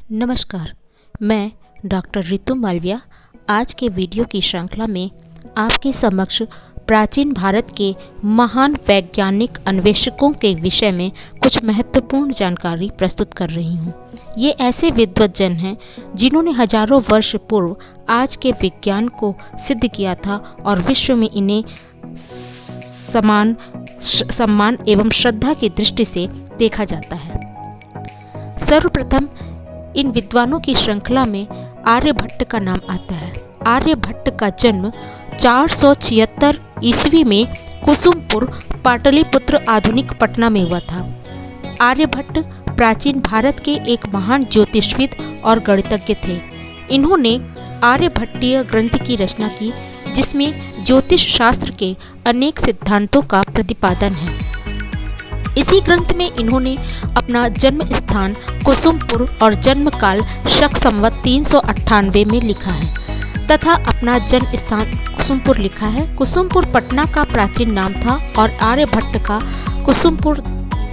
नमस्कार, मैं डॉक्टर रितु मालविया आज के वीडियो की श्रृंखला में आपके समक्ष प्राचीन भारत के महान वैज्ञानिक अन्वेषकों के विषय में कुछ महत्वपूर्ण जानकारी प्रस्तुत कर रही हूँ। ये ऐसे विद्वज्जन हैं जिन्होंने हजारों वर्ष पूर्व आज के विज्ञान को सिद्ध किया था और विश्व में इन्हें सम्मान एवं श्रद्धा की दृष्टि से देखा जाता है। सर्वप्रथम इन विद्वानों की श्रृंखला में आर्यभट्ट का नाम आता है। आर्यभट्ट का जन्म 476 ईस्वी में कुसुमपुर, पाटलिपुत्र आधुनिक पटना में हुआ था। आर्यभट्ट प्राचीन भारत के एक महान ज्योतिषविद और गणितज्ञ थे। इन्होंने आर्यभट्टीय ग्रंथ की रचना की, जिसमें ज्योतिष शास्त्र के अनेक सिद्धांतों का प्रतिपादन है। इसी ग्रंथ में इन्होंने अपना जन्म स्थान कुसुमपुर और जन्म काल शक संवत 398 में लिखा है तथा अपना जन्म स्थान कुसुमपुर लिखा है। कुसुमपुर पटना का प्राचीन नाम था और आर्यभट्ट का कुसुमपुर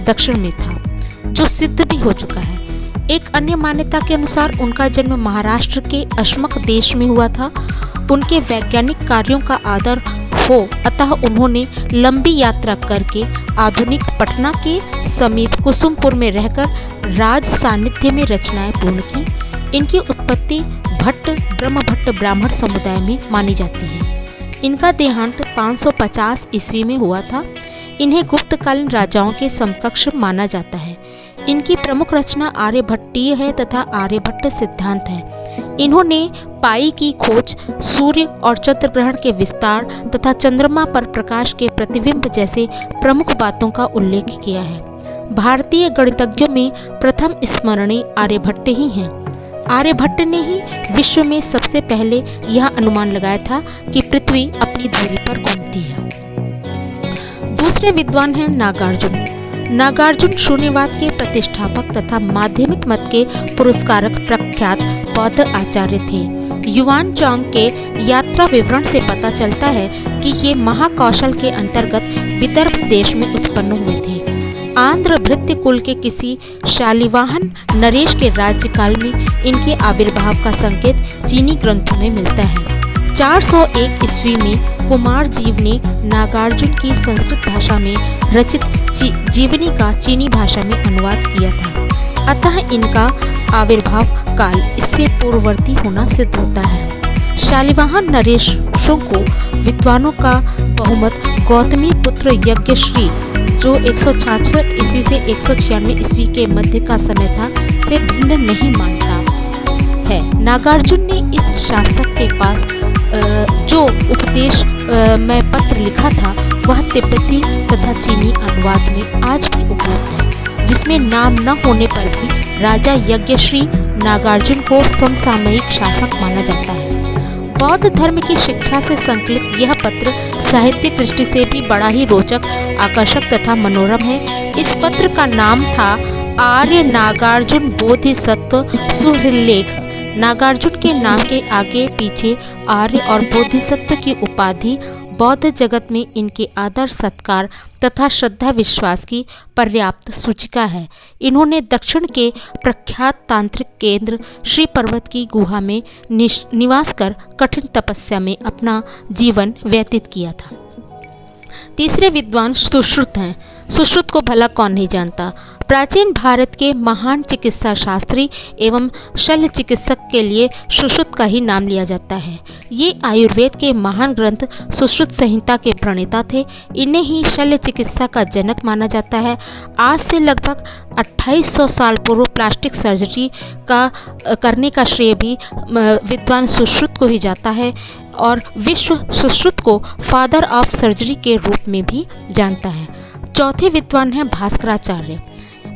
दक्षिण में था, जो सिद्ध भी हो चुका है। एक अन्य मान्यता के अनुसार उनका जन्म महाराष्ट्र के अशमक देश में हुआ था। उनके वैज्ञानिक कार्यों का आदर हो, अतः उन्होंने लंबी यात्रा करके आधुनिक पटना के समीप कुसुमपुर में रहकर राज सानिध्य में रचनाएं पूर्ण की। इनकी उत्पत्ति ब्रह्मभट्ट ब्राह्मण समुदाय में मानी जाती है। इनका देहांत 550 ईस्वी में हुआ था। इन्हें गुप्तकालीन राजाओं के समकक्ष माना जाता है। इनकी प्रमुख रचना आर्यभट्टीय है तथा आर्यभट्ट सिद्धांत है। इन्होंने पाई की खोज, सूर्य और चंद्र ग्रहण के विस्तार तथा चंद्रमा पर प्रकाश के प्रतिबिंब जैसे प्रमुख बातों का उल्लेख किया है। भारतीय गणितज्ञों में प्रथम स्मरणीय आर्यभट्ट ही हैं। आर्यभट्ट ने ही विश्व में सबसे पहले यह अनुमान लगाया था कि पृथ्वी अपनी धुरी पर घूमती है। दूसरे विद्वान हैं नागार्जुन। नागार्जुन शून्यवाद के प्रतिष्ठापक तथा माध्यमिक मत के पुरस्कारक प्रख्यात बौद्ध आचार्य थे। युवान चांग के यात्रा विवरण से पता चलता है कि ये महाकौशल के अंतर्गत विदर्भ देश में उत्पन्न हुए थे। आंध्र भृत्य कुल के किसी शालिवाहन नरेश के राज्यकाल में इनके आविर्भाव का संकेत चीनी ग्रंथों में मिलता है। 401 ईस्वी में कुमार जीव ने नागार्जुन की संस्कृत भाषा में रचित जीवनी का चीनी भाषा में अनुवाद किया था, अतः इनका आविर्भाव काल इससे पूर्ववर्ती होना सिद्ध होता है। शालिवाहन नरेशों को विद्वानों का बहुमत गौतमी पुत्र यज्ञश्री, जो 166 ईस्वी से 196 ईस्वी के मध्य का समय था, से भिन्न नहीं मानता है। नागार्जुन ने इस शासक के पास जो उपदेश में पत्र लिखा था, वह तिब्बती तथा चीनी अनुवाद में आज भी उपलब्ध है, जिसमें नाम न होने पर भी राजा यज्ञश्री नागार्जुन को समसामयिक शासक माना जाता है। बौद्ध धर्म की शिक्षा से संकलित यह पत्र साहित्यिक दृष्टि से भी बड़ा ही रोचक, आकर्षक तथा मनोरम है। इस पत्र का नाम था आर्य नागार्जुन बोधिसत्व सुहृलेख। नागार्जुन के नाम के आगे पीछे आर्य और बोधिसत्व की उपाधि बौद्ध जगत में इनके आदर सत्कार तथा श्रद्धा विश्वास की पर्याप्त सूचिका है। इन्होंने दक्षिण के प्रख्यात तांत्रिक केंद्र श्री पर्वत की गुहा में निवास कर कठिन तपस्या में अपना जीवन व्यतीत किया था। तीसरे विद्वान सुश्रुत हैं। सुश्रुत को भला कौन नहीं जानता। प्राचीन भारत के महान चिकित्सा शास्त्री एवं शल्य चिकित्सक के लिए सुश्रुत का ही नाम लिया जाता है। ये आयुर्वेद के महान ग्रंथ सुश्रुत संहिता के प्रणेता थे। इन्हें ही शल्य चिकित्सा का जनक माना जाता है। आज से लगभग 2800 साल पूर्व प्लास्टिक सर्जरी का करने का श्रेय भी विद्वान सुश्रुत को ही जाता है और विश्व सुश्रुत को फादर ऑफ सर्जरी के रूप में भी जानता है। चौथे विद्वान हैं भास्कराचार्य।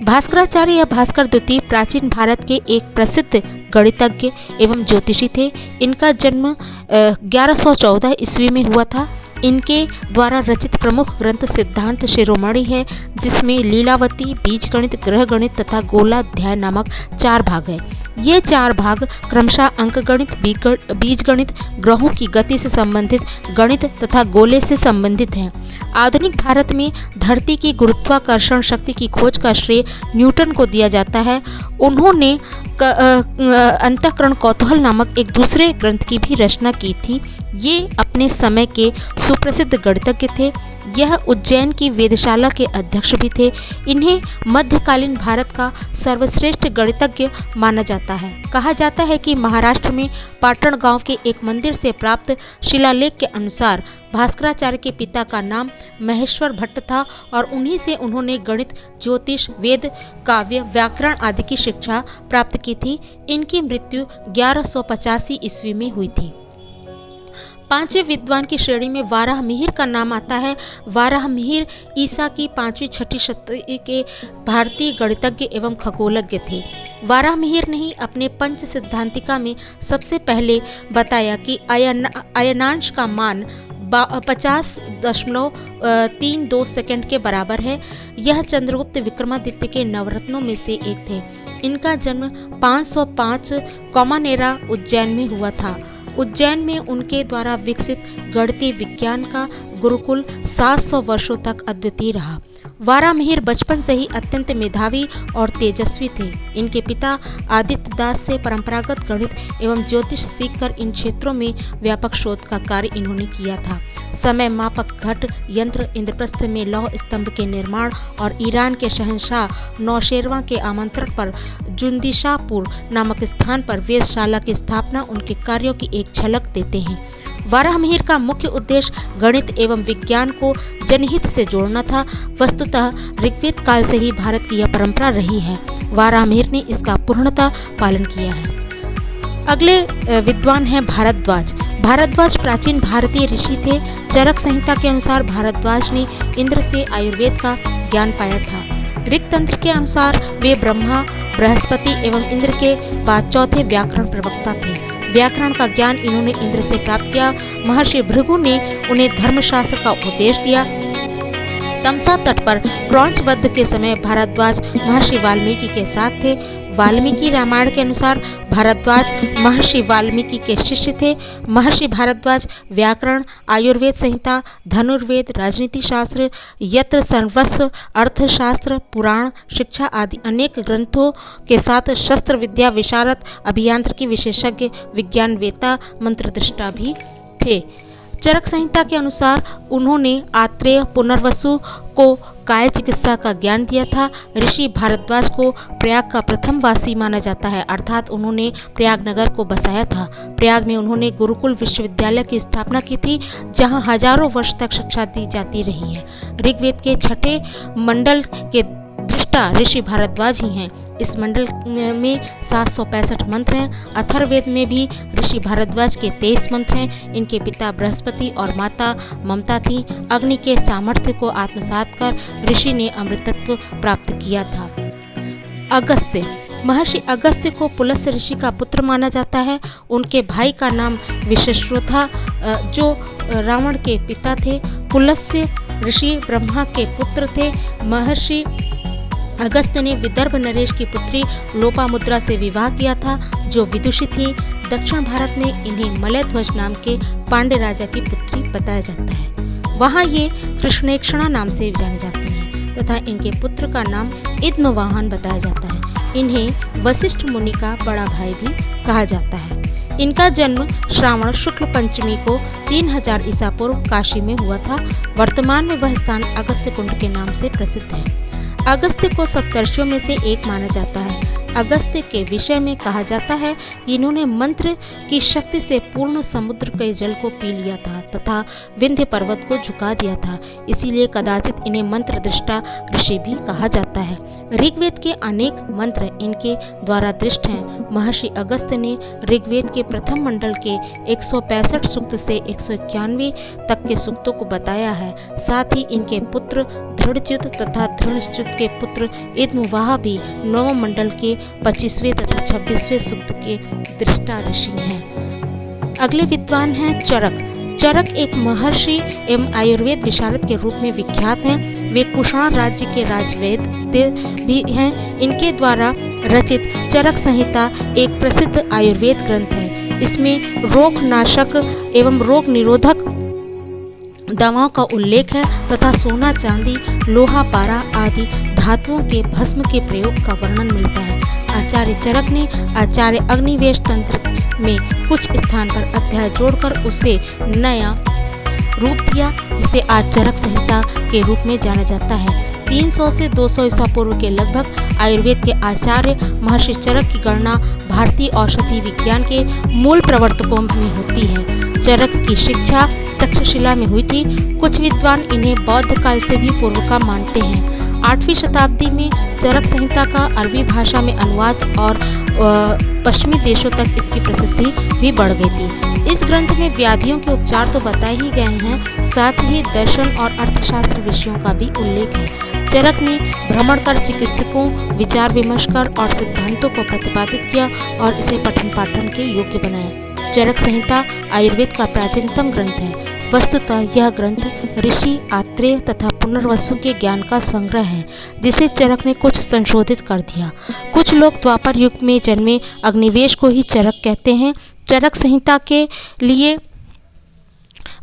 भास्कराचार्य या भास्कर द्वितीय प्राचीन भारत के एक प्रसिद्ध गणितज्ञ एवं ज्योतिषी थे। इनका जन्म 1114 ईस्वी में हुआ था। इनके द्वारा रचित प्रमुख ग्रंथ सिद्धांत शिरोमणि है, जिसमें लीलावती, बीजगणित, ग्रह गणित तथा गोलाध्याय नामक 4 भाग हैं। ये 4 भाग क्रमशः अंकगणित, बीजगणित, ग्रहों की गति से संबंधित गणित तथा गोले से संबंधित हैं। आधुनिक भारत में धरती की गुरुत्वाकर्षण शक्ति की खोज का श्रेय न्यूटन को दिया जाता है। उन्होंने अंतःकरण कौतूहल नामक एक दूसरे ग्रंथ की भी रचना की थी। ये अपने समय के सुप्रसिद्ध गणितज्ञ थे। यह उज्जैन की वेधशाला के अध्यक्ष भी थे। इन्हें मध्यकालीन भारत का सर्वश्रेष्ठ गणितज्ञ माना जाता है। कहा जाता है कि महाराष्ट्र में पाटण गांव के एक मंदिर से प्राप्त शिलालेख के अनुसार भास्कराचार्य के पिता का नाम महेश्वर भट्ट था और उन्हीं से उन्होंने गणित, ज्योतिष, वेद, काव्य, व्याकरण आदि की शिक्षा प्राप्त की थी। इनकी मृत्यु 1185 ईस्वी में हुई थी। पांचवें विद्वान की श्रेणी में वाराहमिहिर का नाम आता है। वाराहमिहिर ईसा की 5वीं-6वीं शताब्दी के भारतीय गणितज्ञ एवं खगोलज्ञ थे। वाराहमिहिर ने ही अपने पंच सिद्धांतिका में सबसे पहले बताया कि अयनांश का मान 50.32 सेकंड के बराबर है। यह चंद्रगुप्त विक्रमादित्य के नवरत्नों में से एक थे। इनका जन्म 505 कौमानेरा उज्जैन में हुआ था। उज्जैन में उनके द्वारा विकसित गणितीय विज्ञान का गुरुकुल 700 वर्षों तक अद्वितीय रहा। वाराहमिहिर बचपन से ही अत्यंत मेधावी और तेजस्वी थे। इनके पिता आदित्य दास से परंपरागत गणित एवं ज्योतिष सीखकर इन क्षेत्रों में व्यापक शोध का कार्य इन्होंने किया था। समय मापक घट यंत्र, इंद्रप्रस्थ में लौह स्तंभ के निर्माण और ईरान के शहंशाह नौशेरवां के आमंत्रण पर जुंदीशाहपुर नामक स्थान पर वेधशाला की स्थापना उनके कार्यों की एक झलक देते हैं। वाराहमिहिर का मुख्य उद्देश्य गणित एवं विज्ञान को जनहित से जोड़ना था। वस्तुतः ऋग्वेद काल से ही भारत की यह परंपरा रही है। वाराहमिहिर ने इसका पूर्णतः पालन किया है। अगले विद्वान हैं भारद्वाज। भारद्वाज प्राचीन भारतीय ऋषि थे। चरक संहिता के अनुसार भारद्वाज ने इंद्र से आयुर्वेद का ज्ञान पाया था। ऋग तंत्र के अनुसार वे ब्रह्मा, बृहस्पति एवं इंद्र के बाद चौथे व्याकरण प्रवक्ता थे। व्याकरण का ज्ञान इन्होंने इंद्र से प्राप्त किया। महर्षि भृगु ने उन्हें धर्मशास्त्र का उपदेश दिया। तमसा तट पर क्रौंच वध के समय भारद्वाज महर्षि वाल्मीकि के साथ थे। वाल्मीकि रामायण के अनुसार भारद्वाज महर्षि वाल्मीकि के शिष्य थे। महर्षि भारद्वाज व्याकरण, आयुर्वेद संहिता, धनुर्वेद, राजनीति शास्त्र, यत्र सर्वस्व, अर्थशास्त्र, पुराण, शिक्षा आदि अनेक ग्रंथों के साथ शस्त्र विद्या विशारद, अभियांत्रिकी विशेषज्ञ, विज्ञानवेत्ता, मंत्रदृष्टा भी थे। चरक संहिता के अनुसार उन्होंने आत्रेय, पुनर्वसु को काय चिकित्सा का ज्ञान दिया था। ऋषि भारद्वाज को प्रयाग का प्रथम वासी माना जाता है, अर्थात उन्होंने प्रयाग नगर को बसाया था। प्रयाग में उन्होंने गुरुकुल विश्वविद्यालय की स्थापना की थी, जहां हजारों वर्ष तक शिक्षा दी जाती रही है। ऋग्वेद के 6ठे मंडल के दृष्टा ऋषि भारद्वाज ही हैं। इस मंडल में 765 मंत्र हैं। अथर्ववेद में भी ऋषि भारद्वाज के 23 मंत्र हैं। इनके पिता बृहस्पति और माता ममता थी। अग्नि के सामर्थ्य को आत्मसात कर ऋषि ने अमृतत्व प्राप्त किया था। अगस्त्य, महर्षि अगस्त्य को पुलस्त्य ऋषि का पुत्र माना जाता है। उनके भाई का नाम विश्वेश्वर था, जो रावण के पिता थे। पुलस्त्य ऋषि ब्रह्मा के पुत्र थे। महर्षि अगस्त्य ने विदर्भ नरेश की पुत्री लोपामुद्रा से विवाह किया था, जो विदुषी थी। दक्षिण भारत में इन्हें मलयध्वज नाम के पांड्य राजा की पुत्री बताया जाता है। वहाँ ये कृष्णेक्षणा नाम से जाने जाते हैं तथा इनके पुत्र का नाम इद्मवाहन बताया जाता है। इन्हें वशिष्ठ मुनि का बड़ा भाई भी कहा जाता है। इनका जन्म श्रावण शुक्ल पंचमी को 3000 ईसा पूर्व काशी में हुआ था। वर्तमान में वह स्थान अगस्त्य कुंड के नाम से प्रसिद्ध है। अगस्त्य को सप्तर्षियों में से एक माना जाता है। अगस्त्य के विषय में कहा जाता है कि इन्होंने मंत्र की शक्ति से पूर्ण समुद्र के जल को पी लिया था तथा विंध्य पर्वत को झुका दिया था। इसीलिए कदाचित इन्हें मंत्र दृष्टा ऋषि भी कहा जाता है। ऋग्वेद के अनेक मंत्र इनके द्वारा दृष्ट हैं। महर्षि अगस्त्य ने ऋग्वेद के प्रथम मंडल के 165 सूक्त से 191 तक के सूक्तों को बताया है। साथ ही इनके पुत्र दृढ़च्युत तथा धृणच्युत के पुत्र इद्मवाह भी नवम मंडल के 25वें तथा 26वें सूक्त के दृष्टा ऋषि हैं। अगले विद्वान हैं चरक। चरक एक महर्षि एवं आयुर्वेद विशारद के रूप में विख्यात हैं। वे कुषाण राज्य के राजवैद्य भी हैं। इनके द्वारा रचित चरक संहिता एक प्रसिद्ध आयुर्वेद ग्रंथ है। इसमें रोग नाशक एवं रोग निरोधक दवाओं का उल्लेख है तथा सोना, चांदी, लोहा, पारा आदि धातुओं के भस्म के प्रयोग का वर्णन मिलता है। आचार्य चरक ने आचार्य अग्निवेश तंत्र में कुछ स्थान पर अध्याय जोड़कर उसे नया रूप दिया, जिसे आज चरक संहिता के रूप में जाना जाता है। 300 से 200 ईसा पूर्व के लगभग आयुर्वेद के आचार्य महर्षि चरक की गणना भारतीय औषधि विज्ञान के मूल प्रवर्तकों में होती है। चरक की शिक्षा तक्षशिला में हुई थी। कुछ विद्वान इन्हें बौद्ध काल से भी पूर्व का मानते हैं। 8वीं शताब्दी में चरक संहिता का अरबी भाषा में अनुवाद और पश्चिमी देशों तक इसकी प्रसिद्धि भी बढ़ गई थी। इस ग्रंथ में व्याधियों के उपचार तो बताए ही गए हैं, साथ ही दर्शन और अर्थशास्त्र विषयों का भी उल्लेख है। चरक ने भ्रमण कर चिकित्सकों, विचार विमर्श कर और सिद्धांतों को प्रतिपादित किया और इसे पठन पाठन के योग्य बनाया। चरक संहिता आयुर्वेद का प्राचीनतम ग्रंथ है। वस्तुतः यह ग्रंथ ऋषि आत्रेय तथा पुनर्वसु के ज्ञान का संग्रह है, जिसे चरक ने कुछ संशोधित कर दिया। कुछ लोग द्वापर युग में जन्मे अग्निवेश को ही चरक कहते हैं। चरक संहिता के लिए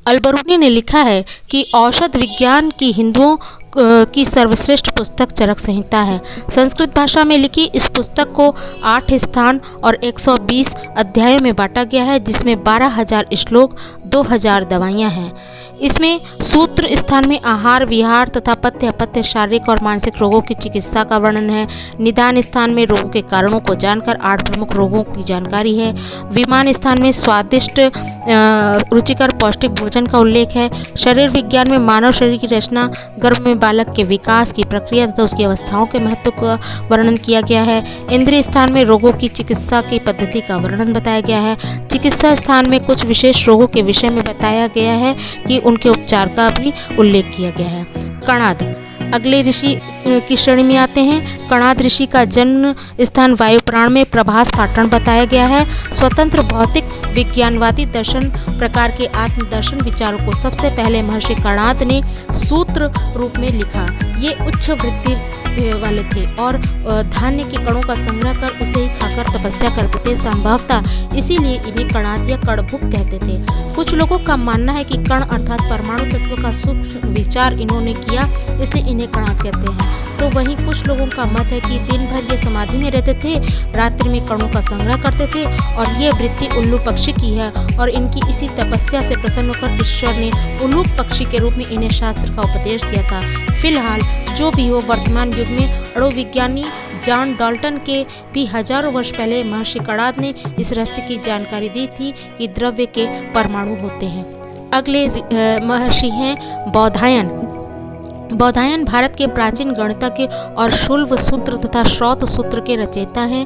अलबरूनी ने लिखा है कि औषध विज्ञान की हिंदुओं की सर्वश्रेष्ठ पुस्तक चरक संहिता है। संस्कृत भाषा में लिखी इस पुस्तक को 8 स्थान और 120 अध्यायों में बांटा गया है, जिसमें 12,000 श्लोक, 2,000 दवाइयाँ हैं। इसमें सूत्र स्थान में आहार विहार तथा पथ्य अपथ्य, शारीरिक और मानसिक रोगों की चिकित्सा का वर्णन है। निदान स्थान में रोगों के कारणों को जानकर 8 प्रमुख रोगों की जानकारी है। विमान स्थान में स्वादिष्ट रुचिकर पौष्टिक भोजन का उल्लेख है। शरीर विज्ञान में मानव शरीर की रचना, गर्भ में बालक के विकास की प्रक्रिया तथा उसकी अवस्थाओं के महत्व का वर्णन किया गया है। इंद्रिय स्थान में रोगों की चिकित्सा की पद्धति का वर्णन बताया गया है। चिकित्सा स्थान में कुछ विशेष रोगों के विषय में बताया गया है कि उनके उपचार का भी उल्लेख किया गया है। कणाद अगले ऋषि की श्रेणी में आते हैं। कणाद ऋषि का जन्म स्थान वायुपुराण में प्रभास पाटन बताया गया है। स्वतंत्र भौतिक विज्ञानवादी दर्शन प्रकार के आत्मदर्शन विचारों को सबसे पहले महर्षि कणाद ने सूत्र रूप में लिखा। ये उच्च वृत्ति वाले थे और धान्य के कणों का संग्रह कर उसे ही खाकर तपस्या करते थे। संभवतः इसीलिए इन्हें कणाद या कणभुक कहते थे। कुछ लोगों का मानना है कि कण अर्थात परमाणु तत्व का सूक्ष्म विचार इन्होंने किया, इसलिए इन्हें कणाद कहते हैं। तो वहीं कुछ लोगों का मत है कि दिन भर ये समाधि में रहते थे, रात्रि में कणों का संग्रह करते थे और ये वृत्ति उल्लू पक्षी की है और इनकी इसी तपस्या से प्रसन्न होकर ईश्वर ने उल्लू पक्षी के रूप में इन्हें शास्त्र का उपदेश दिया था। फिलहाल जो भी हो, वर्तमान युग में अणुविज्ञानी जॉन डाल्टन के भी हजारों वर्ष पहले महर्षि कणाद ने इस रहस्य की जानकारी दी थी कि द्रव्य के परमाणु होते हैं। अगले महर्षि हैं बौधायन। बौधायन भारत के प्राचीन गणितज्ञ और शुल्ब सूत्र तथा श्रौत सूत्र के रचयिता हैं।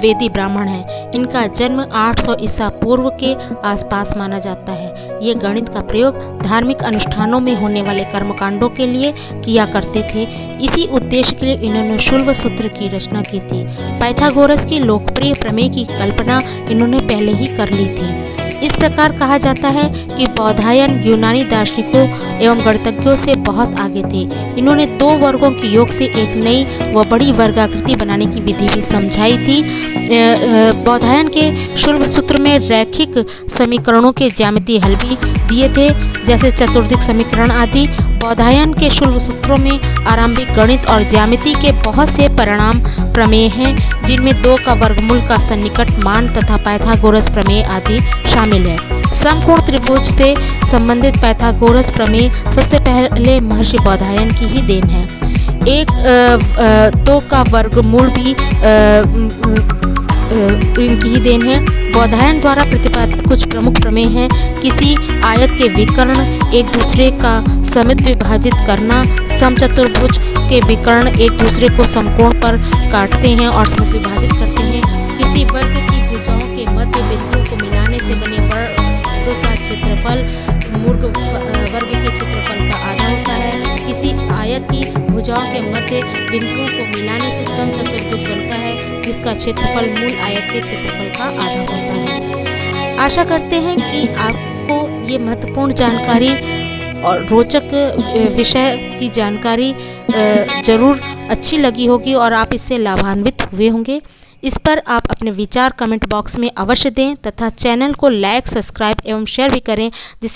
वेदी ब्राह्मण हैं। इनका जन्म 800 ईसा पूर्व के आसपास माना जाता है। ये गणित का प्रयोग धार्मिक अनुष्ठानों में होने वाले कर्मकांडों के लिए किया करते थे। इसी उद्देश्य के लिए इन्होंने शुल्ब सूत्र की रचना की थी। पाइथागोरस की लोकप्रिय प्रमेय की कल्पना इन्होंने पहले ही कर ली थी। इस प्रकार कहा जाता है कि बौधायन यूनानी दार्शनिकों एवं गणितज्ञों से बहुत आगे थे। इन्होंने 2 वर्गों के योग से एक नई व बड़ी वर्गाकृति बनाने की विधि भी समझाई थी। बौधायन के शुल्ब सूत्र में रैखिक समीकरणों के ज्यामितीय हल भी दिए थे, जैसे चतुर्दिक समीकरण आदि। बौधायन के शुल्ब सूत्रों में आरंभिक गणित और ज्यामिति के बहुत से परिणाम प्रमेय हैं, जिनमें 2 का वर्गमूल का सन्निकट मान तथा पाइथागोरस प्रमेय आदि शामिल है। समकोण त्रिभुज से संबंधित पाइथागोरस प्रमेय सबसे पहले महर्षि बौधायन की ही देन है। 2 का वर्गमूल भी इनकी ही देन है। बौधायन द्वारा प्रतिपादित कुछ प्रमुख प्रमेय हैं। किसी आयत के विकर्ण एक दूसरे का समित विभाजित करना, समचतुर्भुज के विकर्ण एक दूसरे को समकोण पर काटते हैं और समित विभाजित करते हैं। किसी वर्ग की भुजाओं के मध्य बिंदुओं को मिलाने से बने वर्ग का क्षेत्रफल मूर्ख वर्ग के क्षेत्रफल का आधा होता है। किसी आयत की भुजाओं के मध्य बिंदुओं को मिलाने से समचतुर्भुज बनता है, जिसका क्षेत्रफल मूल आयत के क्षेत्रफल का आधा होता है। आशा करते हैं कि आपको ये महत्वपूर्ण जानकारी और रोचक विषय की जानकारी जरूर अच्छी लगी होगी और आप इससे लाभान्वित हुए होंगे। इस पर आप अपने विचार कमेंट बॉक्स में अवश्य दें तथा चैनल को लाइक, सब्सक्राइब एवं शेयर भी करें, जिससे